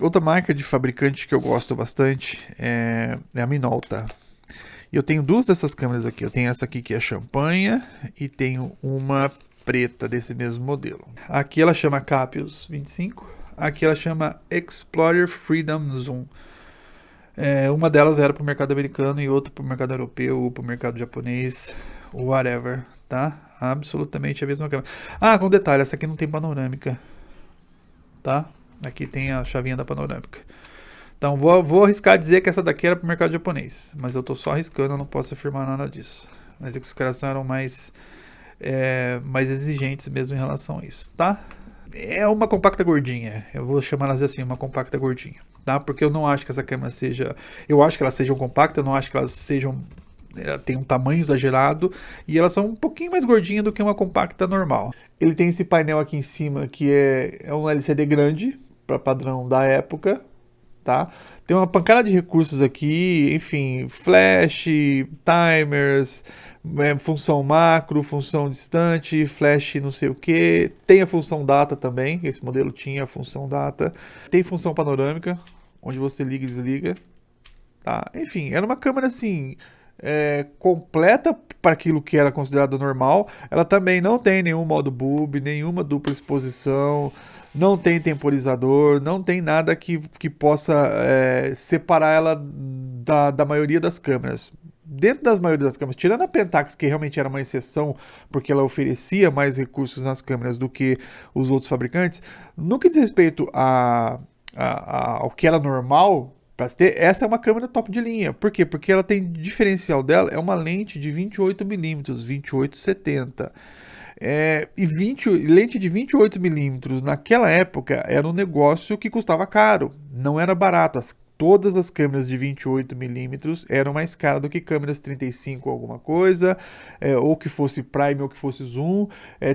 Outra marca de fabricante que eu gosto bastante é a Minolta. E eu tenho duas dessas câmeras aqui. Eu tenho essa aqui que é champanha e tenho uma preta desse mesmo modelo. Aqui ela chama Capius 25. Aqui ela chama Explorer Freedom Zoom. Uma delas era para o mercado americano e outra para o mercado europeu ou para o mercado japonês, whatever, tá? Absolutamente a mesma câmera. Ah, com detalhe, essa aqui não tem panorâmica, tá? Aqui tem a chavinha da panorâmica. Então vou arriscar dizer que essa daqui era para o mercado japonês, mas eu tô só arriscando, eu não posso afirmar nada disso. Mas é que os caras eram mais exigentes mesmo em relação a isso, tá? É uma compacta gordinha, eu vou chamar elas assim, uma compacta gordinha, tá? Porque eu não acho que essa câmera seja... Eu acho que elas sejam compactas, eu não acho que elas sejam... Ela tem um tamanho exagerado e elas são um pouquinho mais gordinhas do que uma compacta normal. Ele tem esse painel aqui em cima que é um LCD grande, para padrão da época, tá? Tem uma pancada de recursos aqui, enfim, flash, timers, função macro, função distante, flash não sei o que. Tem a função data também, esse modelo tinha a função data. Tem função panorâmica, onde você liga e desliga. Tá? Enfim, era uma câmera assim, completa para aquilo que era considerado normal. Ela também não tem nenhum modo boob, nenhuma dupla exposição, não tem temporizador, não tem nada que possa separar ela da maioria das câmeras. Dentro das maioria das câmeras, tirando a Pentax, que realmente era uma exceção, porque ela oferecia mais recursos nas câmeras do que os outros fabricantes, no que diz respeito ao que era normal, essa é uma câmera top de linha. Por quê? Porque ela tem diferencial dela, é uma lente de 28mm, 28-70. Lente de 28mm naquela época era um negócio que custava caro, não era barato. Todas as câmeras de 28mm eram mais caras do que câmeras 35 alguma coisa, ou que fosse prime ou que fosse zoom,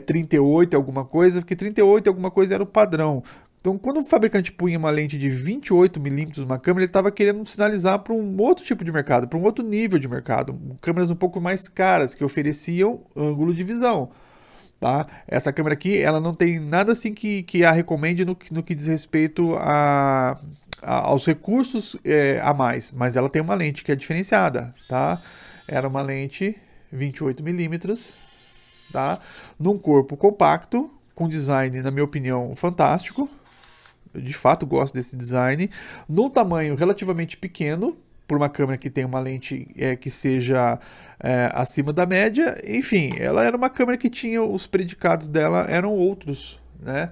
38 alguma coisa, porque 38 alguma coisa era o padrão. Então, quando o fabricante punha uma lente de 28mm numa câmera, ele estava querendo sinalizar para um outro tipo de mercado, para um outro nível de mercado, câmeras um pouco mais caras que ofereciam ângulo de visão. Tá? Essa câmera aqui, ela não tem nada assim que a recomende no que diz respeito aos recursos a mais, mas ela tem uma lente que é diferenciada, tá? Era uma lente 28mm, tá? Num corpo compacto, com design, na minha opinião, fantástico. Eu, de fato, gosto desse design. Num tamanho relativamente pequeno, por uma câmera que tem uma lente que seja acima da média. Enfim, ela era uma câmera que tinha, os predicados dela eram outros, né?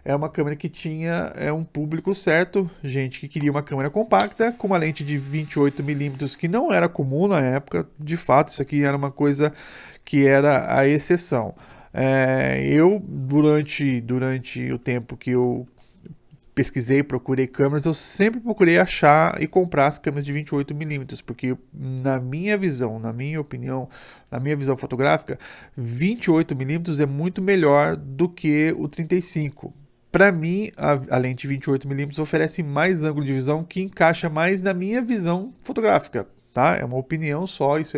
É uma câmera que tinha um público certo, gente que queria uma câmera compacta, com uma lente de 28mm, que não era comum na época. De fato, isso aqui era uma coisa que era a exceção. Durante o tempo que eu pesquisei, procurei câmeras, eu sempre procurei achar e comprar as câmeras de 28mm, porque na minha visão, na minha opinião, na minha visão fotográfica, 28mm é muito melhor do que o 35. Para mim, a lente 28mm oferece mais ângulo de visão que encaixa mais na minha visão fotográfica. Tá? É uma opinião só, isso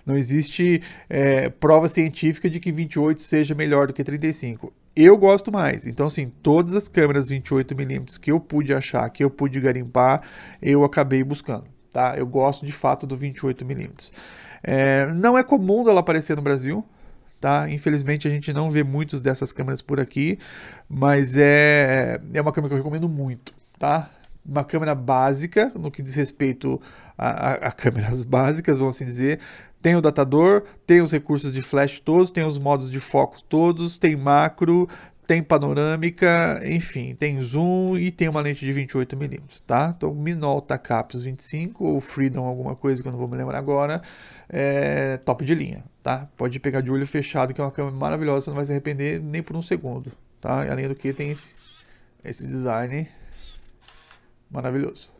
não existe prova científica de que 28 seja melhor do que 35. Eu gosto mais. Então, assim, todas as câmeras 28mm que eu pude achar, que eu pude garimpar, eu acabei buscando. Tá? Eu gosto de fato do 28mm. Não é comum dela aparecer no Brasil. Tá? Infelizmente a gente não vê muitas dessas câmeras por aqui, mas é uma câmera que eu recomendo muito. Tá? Uma câmera básica, no que diz respeito a câmeras básicas, vamos assim dizer. Tem o datador, tem os recursos de flash todos, tem os modos de foco todos, tem macro, tem panorâmica, enfim, tem zoom e tem uma lente de 28mm, tá? Então, Minolta Capius 25 ou Freedom alguma coisa que eu não vou me lembrar agora, top de linha, tá? Pode pegar de olho fechado, que é uma câmera maravilhosa, você não vai se arrepender nem por um segundo, tá? E além do que tem esse design maravilhoso.